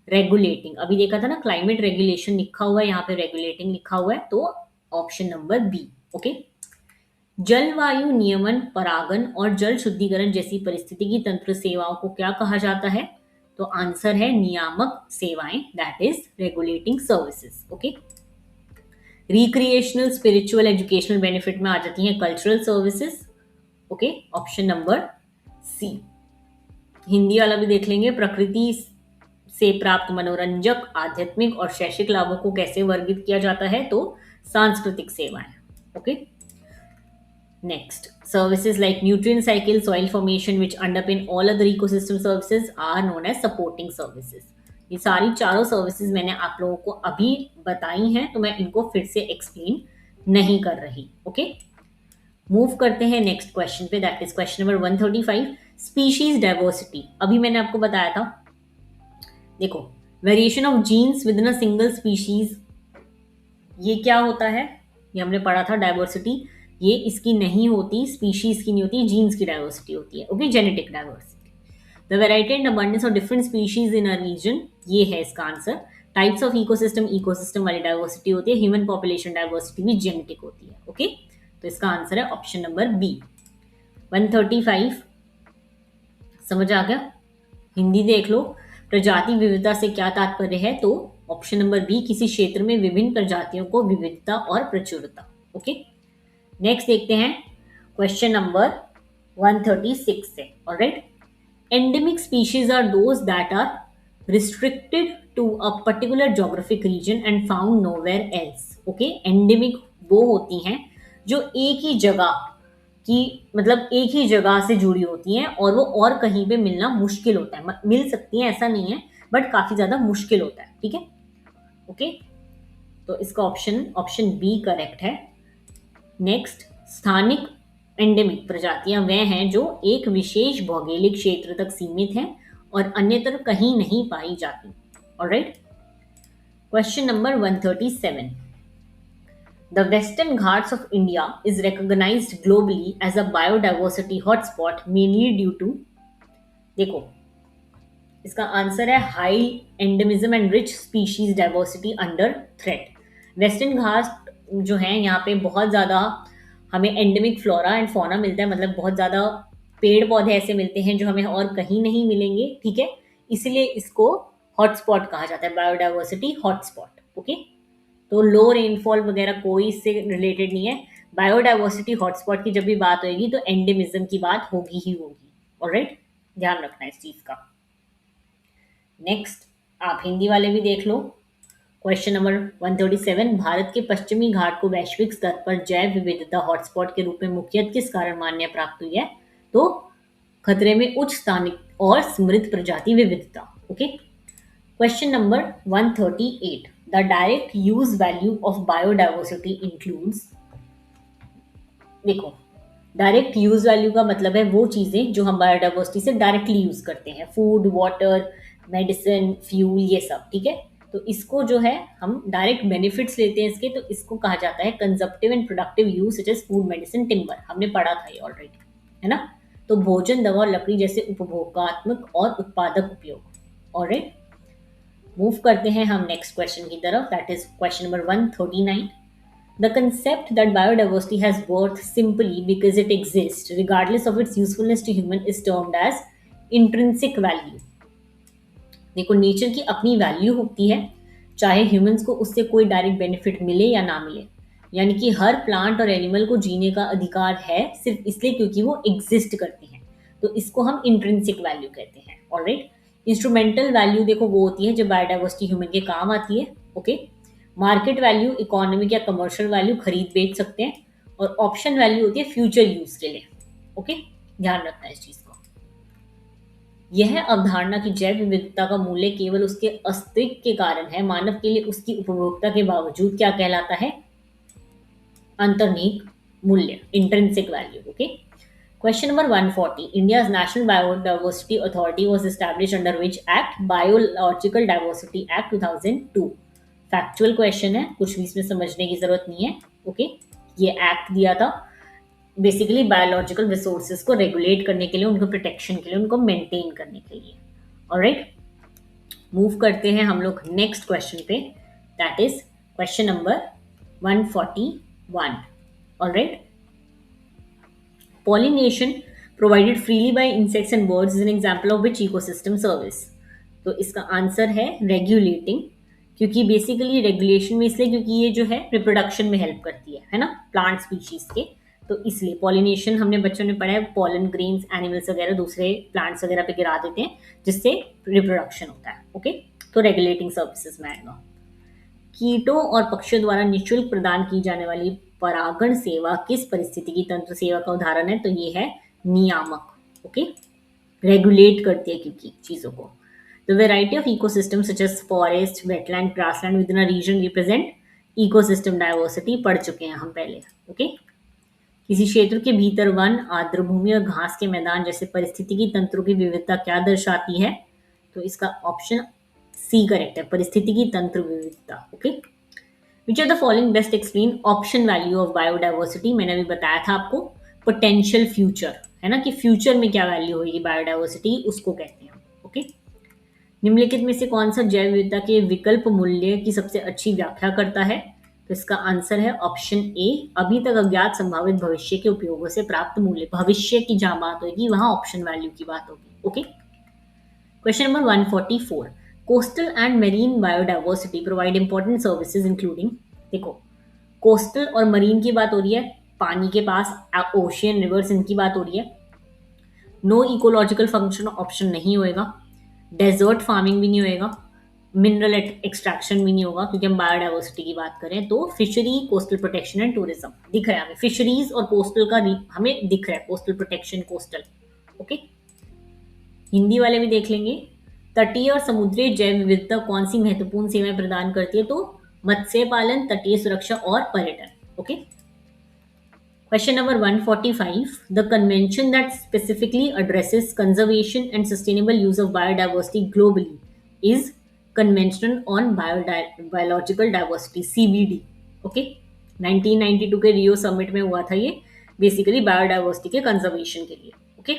regulating. अभी देखा था ना, क्लाइमेट रेगुलेशन लिखा हुआ है, यहाँ पे रेगुलेटिंग लिखा हुआ है, तो ऑप्शन नंबर बी। ओके, जलवायु नियमन, परागन और जल शुद्धिकरण जैसी पारिस्थितिकी तंत्र सेवाओं को क्या कहा जाता है? तो आंसर है नियामक सेवाएं, that is regulating services. Okay, recreational, spiritual, educational benefit में आ जाती हैं cultural services. Okay, option number C. Hindi वाला भी देख लेंगे। प्रकृति से प्राप्त मनोरंजक, आध्यात्मिक और शैक्षिक लाभों को कैसे वर्गीकृत किया जाता है? तो सांस्कृतिक सेवाएं। Okay, next, services like nutrient cycle, soil formation which underpin all other ecosystem services are known as supporting services. ये सारी चारों सर्विसेज मैंने आप लोगों को अभी बताई हैं, तो मैं इनको फिर से एक्सप्लेन नहीं कर रही। ओके, मूव करते हैं नेक्स्ट क्वेश्चन पे, that is question number 135। Species diversity, अभी मैंने आपको बताया था। देखो, variation of genes within a single species, ये क्या होता है? ये हमने पढ़ा था, डाइवर्सिटी ये इसकी नहीं होती, स्पीशीज की नहीं होती, जीन्स की डाइवर्सिटी होती है। Okay, genetic diversity. The variety and abundance of different species in a region, ये है इसका आंसर। टाइप्स ऑफ इकोसिस्टम, इकोसिस्टम वाली डाइवर्सिटी होती है। ह्यूमन पॉपुलेशन डाइवर्सिटी भी जेनेटिक होती है। ओके, तो इसका आंसर है ऑप्शन नंबर बी। 135 समझ आ गया? हिंदी देख लो। प्रजाति विविधता से क्या तात्पर्य है? तो ऑप्शन नंबर बी, किसी क्षेत्र में विभिन्न प्रजातियों को विविधता और प्रचुरता। ओके, नेक्स्ट देखते हैं क्वेश्चन नंबर 136 से। Alright, endemic species are those that are restricted to a particular geographic region and found nowhere else. Okay, endemic वो होती हैं जो एक ही जगह की, मतलब एक ही जगह से जुड़ी होती हैं और वो और कहीं पे मिलना मुश्किल होता है। मिल सकती हैं ऐसा नहीं है, बट काफी ज्यादा मुश्किल होता है। ठीक है, ओके, तो इसका ऑप्शन बी करेक्ट है। नेक्स्ट, स्थानिक एंडेमिक प्रजातियां वह हैं जो एक विशेष भौगोलिक क्षेत्र तक सीमित हैं और अन्यत्र कहीं नहीं पाई जाती। Alright, question number 137। The Western Ghats of India is recognized globally as a biodiversity hotspot mainly due to, देखो इसका आंसर है high endemism and rich species diversity under threat. Western Ghat जो है, यहाँ पे बहुत ज़्यादा हमें एंडेमिक फ्लोरा एंड फौना मिलता है, मतलब बहुत ज़्यादा पेड़ पौधे ऐसे मिलते हैं जो हमें और कहीं नहीं मिलेंगे। ठीक है, इसलिए इसको हॉटस्पॉट कहा जाता है, बायोडाइवर्सिटी हॉटस्पॉट। ओके, तो लो रेनफॉल वगैरह कोई इससे रिलेटेड नहीं है। बायोडाइवर्सिटी हॉटस्पॉट की जब भी बात होगी तो एंडेमिज्म की बात होगी ही होगी। ऑलराइट, ध्यान रखना इस चीज़ का। नेक्स्ट, आप हिंदी वाले भी देख लो। Question number 137। भारत के पश्चिमी घाट को वैश्विक स्तर पर जैव विविधता हॉटस्पॉट के रूप में मुख्यतः किस कारण मान्यता प्राप्त हुई है? तो खतरे में उच्च स्थानिक और समृद्ध प्रजाति विविधता। Okay, question number 138, the direct use value of biodiversity includes. देखो, डायरेक्ट यूज वैल्यू का मतलब है वो चीजें जो हम बायोडाइवर्सिटी से डायरेक्टली यूज करते हैं, फूड, वाटर, मेडिसिन, फ्यूल, ये सब। ठीक है, तो इसको जो है हम डायरेक्ट बेनिफिट्स लेते हैं इसके, तो इसको कहा जाता है consumptive and productive use such as food, medicine, timber. हमने पढ़ा था ये ऑलरेडी, है ना। तो भोजन, दवा और लकड़ी जैसे उपभोगात्मक और उत्पादक उपयोग। ऑलराइट, मूव करते हैं हम नेक्स्ट क्वेश्चन की तरफ, that is question number 139। The concept that biodiversity has worth simply because it exists, regardless of its usefulness to human, is termed as intrinsic value. देखो, नेचर की अपनी वैल्यू होती है, चाहे ह्यूमंस को उससे कोई डायरेक्ट बेनिफिट मिले या ना मिले। यानी कि हर प्लांट और एनिमल को जीने का अधिकार है सिर्फ इसलिए क्योंकि वो एग्जिस्ट करते हैं, तो इसको हम इंट्रिंसिक वैल्यू कहते हैं। ऑलराइट, इंस्ट्रूमेंटल वैल्यू देखो वो होती है जब बायोडाइवर्सिटी ह्यूमन के काम आती है। ओके, मार्केट वैल्यू इकोनॉमिक या कमर्शियल वैल्यू, खरीद बेच सकते हैं, और ऑप्शन वैल्यू होती है फ्यूचर यूज के लिए। ओके, ध्यान रखना है इस चीज को। यह अवधारणा की जैव विविधता का मूल्य केवल उसके अस्तित्व के कारण है, मानव के लिए उसकी उपभोक्ता के बावजूद क्या कहलाता है? अंतर्निहित मूल्य, intrinsic value. Okay, question number 140, India's national biodiversity authority was established under which act? Biological diversity act 2002। Factual question है, कुछ भी इसमें समझने की जरूरत नहीं है। ओके, ये एक्ट दिया था बेसिकली बायोलॉजिकल रिसोर्सेज को रेगुलेट करने के लिए, उनको प्रोटेक्शन के लिए, उनको मेंटेन करने के लिए। ऑलराइट, मूव करते हैं हम लोग नेक्स्ट क्वेश्चन पे, that is question number 141। Alright, pollination provided freely by insects and birds is an example of which ecosystem service? तो इसका आंसर है रेगुलेटिंग, क्योंकि बेसिकली रेगुलेशन में इसलिए क्योंकि ये जो है रिप्रोडक्शन में हेल्प करती है ना, प्लांट स्पीशीज के। तो इसलिए पॉलिनेशन हमने बच्चों ने पढ़ा है, पॉलन ग्रेन्स एनिमल्स वगैरह दूसरे प्लांट्स वगैरह पे गिरा देते हैं जिससे रिप्रोडक्शन होता है। ओके, तो रेगुलेटिंग सर्विसेज में आएगा। कीटों और पक्षियों द्वारा निःशुल्क प्रदान की जाने वाली परागण सेवा किस परिस्थितिकी तंत्र सेवा का उदाहरण है? तो ये है नियामक। ओके, रेगुलेट करती है क्योंकि चीजों को। The variety of ecosystem such as forest, wetland, grassland within a region represent ecosystem diversity, पढ़ चुके हैं हम पहले। ओके, किसी क्षेत्र के भीतर वन, आर्द्र भूमि और घास के मैदान जैसे परिस्थितिकी तंत्रों की विविधता क्या दर्शाती है? तो इसका ऑप्शन सी करेक्ट है, परिस्थितिकी तंत्र विविधता। Okay, which are the following best explain option value of biodiversity? मैंने अभी बताया था आपको, पोटेंशियल फ्यूचर, है ना, कि फ्यूचर में क्या वैल्यू होगी बायोडाइवर्सिटी, उसको कहते हैं। ओके, निम्नलिखित में से कौन सा जैव विविधता के विकल्प मूल्य की सबसे अच्छी व्याख्या करता है? तो इसका आंसर है ऑप्शन ए, अभी तक अज्ञात संभावित भविष्य के उपयोगों से प्राप्त मूल्य। भविष्य की जहां बात होगी वहां ऑप्शन वैल्यू की बात होगी। Okay, question number 144, coastal and marine biodiversity provide important services including. देखो, कोस्टल और मरीन की बात हो रही है, पानी के पास, ओशियन, रिवर्स, इनकी बात हो रही है। नो इकोलॉजिकल फंक्शन ऑप्शन नहीं होएगा, डेजर्ट फार्मिंग भी नहीं होएगा, मिनरल एक्सट्रैक्शन भी नहीं होगा, क्योंकि हम बायोडाइवर्सिटी की बात करें। तो fishery, coastal protection and tourism दिख रहा है हमें, फिशरीज और कोस्टल का हमें दिख रहा है, coastal protection, coastal. Okay, Hindi वाले भी देख लेंगे। तटीय और समुद्री जैव विविधता कौन सी महत्वपूर्ण सेवाएं प्रदान करती है? तो मत्स्य पालन, तटीय सुरक्षा और पर्यटन। Okay, question number 145, the convention that specifically addresses conservation and sustainable use of biodiversity globally is convention on biological diversity, CBD। Okay, 1992 के रियो समिट में हुआ था ये, बेसिकली बायोडाइवर्सिटी के कंजर्वेशन के लिए। ओके,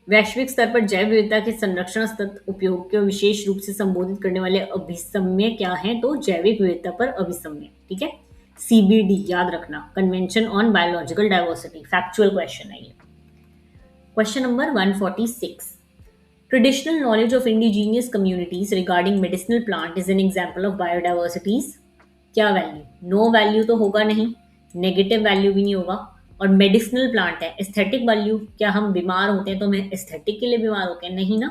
वैश्विक स्तर पर जैव विविधता के संरक्षण तथा उपयोग को विशेष रूप से संबोधित करने वाले अभिसमय क्या हैं? तो जैविक विविधता पर अभिसमय। ठीक है, CBD याद रखना, convention on biological diversity, factual question है ये। Question number 146, traditional knowledge of indigenous communities regarding medicinal plant is an example of biodiversities. क्या वैल्यू? नो वैल्यू तो होगा नहीं, नेगेटिव वैल्यू भी नहीं होगा, और मेडिसिनल प्लांट है। एस्थेटिक वैल्यू, क्या हम बीमार होते हैं तो हम एस्थेटिक के लिए बीमार होते हैं? नहीं ना,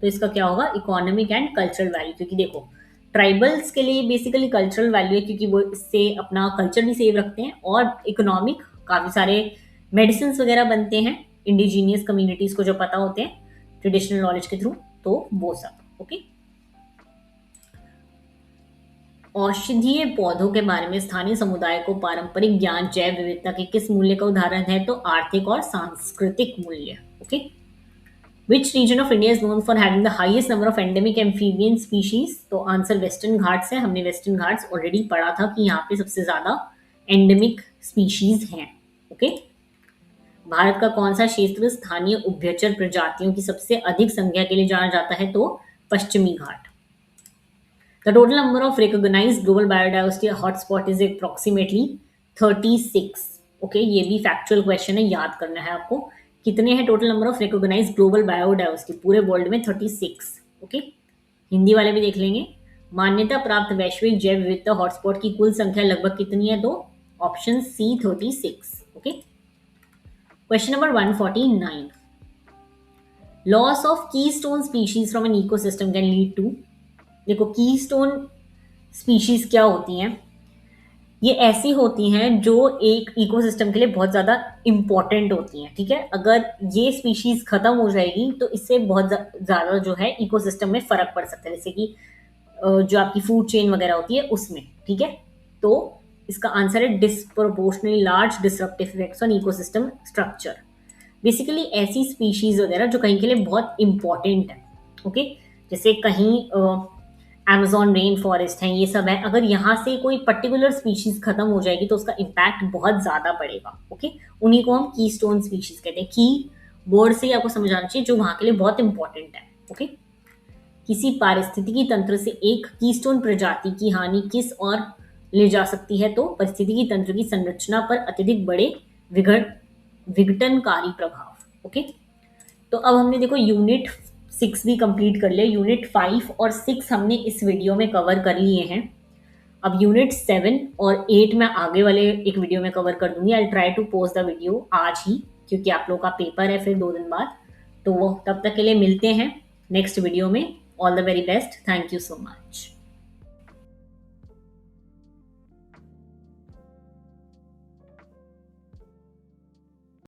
तो इसका क्या होगा? इकोनॉमिक एंड कल्चरल वैल्यू, क्योंकि देखो ट्राइबल्स के लिए बेसिकली कल्चरल वैल्यू है, क्योंकि वो इससे अपना कल्चर भी सेव रखते हैं, और इकोनॉमिक, काफ़ी सारे मेडिसिन वगैरह बनते हैं इंडिजीनियस कम्युनिटीज को जो पता होते हैं ट्रेडिशनल नॉलेज के थ्रू, तो वो सब। ओके, औषधीय पौधों के बारे में स्थानीय समुदाय को पारंपरिक ज्ञान जैव विविधता के किस मूल्य का उदाहरण है? तो आर्थिक और सांस्कृतिक मूल्य। Okay, which region of India is known for having the highest number of endemic amphibian species? तो आंसर वेस्टर्न घाट्स है। हमने वेस्टर्न घाट्स ऑलरेडी पढ़ा था कि यहाँ पे सबसे ज्यादा एंडेमिक स्पीशीज हैं। ओके, भारत का कौन सा क्षेत्र स्थानीय उभयचर प्रजातियों की सबसे अधिक संख्या के लिए जाना जाता है? तो पश्चिमी घाट। The total number of recognised global biodiversity hotspot is approximately 36। Okay, ये भी फैक्चुअल क्वेश्चन है, याद करना है आपको। कितने हैं total number of recognised global biodiversity पूरे वर्ल्ड में? 36। ओके, हिंदी वाले भी देख लेंगे। मान्यता प्राप्त वैश्विक जैव विविधता हॉटस्पॉट की कुल संख्या लगभग कितनी है? तो option C 36। Okay, question number 149, loss of keystone species from an ecosystem can lead to. देखो, कीस्टोन स्पीशीज क्या होती हैं? ये ऐसी होती हैं जो एक इकोसिस्टम के लिए बहुत ज़्यादा इंपॉर्टेंट होती हैं। ठीक है, अगर ये स्पीशीज खत्म हो जाएगी तो इससे बहुत ज़्यादा जो है इकोसिस्टम में फर्क पड़ सकता है, जैसे कि जो आपकी फूड चेन वगैरह होती है उसमें। ठीक है, तो इसका आंसर है disproportionately large disruptive effects on ecosystem structure. Basically ऐसी स्पीशीज वगैरह जो कहीं के लिए बहुत इंपॉर्टेंट है। ओके, जैसे कहीं अमेजोन रेन फॉरेस्ट है, ये सब है, अगर यहाँ से कोई पर्टिकुलर स्पीशीज खत्म हो जाएगी तो उसका इम्पैक्ट बहुत ज़्यादा पड़ेगा। ओके, उन्हीं को हम की स्टोन स्पीशीज कहते हैं। की वर्ड से ही आपको समझ आना चाहिए, जो वहाँ के लिए बहुत इंपॉर्टेंट है। ओके, किसी पारिस्थितिकी तंत्र से एक कीस्टोन प्रजाति की हानि किस और ले जा सकती है? तो पारिस्थितिकी तंत्र की संरचना पर अत्यधिक बड़े विघटनकारी प्रभाव। ओके, तो अब हमने देखो यूनिट 6 भी कंप्लीट कर लिया, यूनिट 5 और 6 हमने इस वीडियो में कवर कर लिए हैं। अब यूनिट 7 और 8 मैं आगे वाले एक वीडियो में कवर कर दूंगी। I try to post the video आज ही, क्योंकि आप लोगों का पेपर है फिर 2 दिन बाद। तो वो तब तक के लिए मिलते हैं नेक्स्ट वीडियो में। All the very best, thank you so much.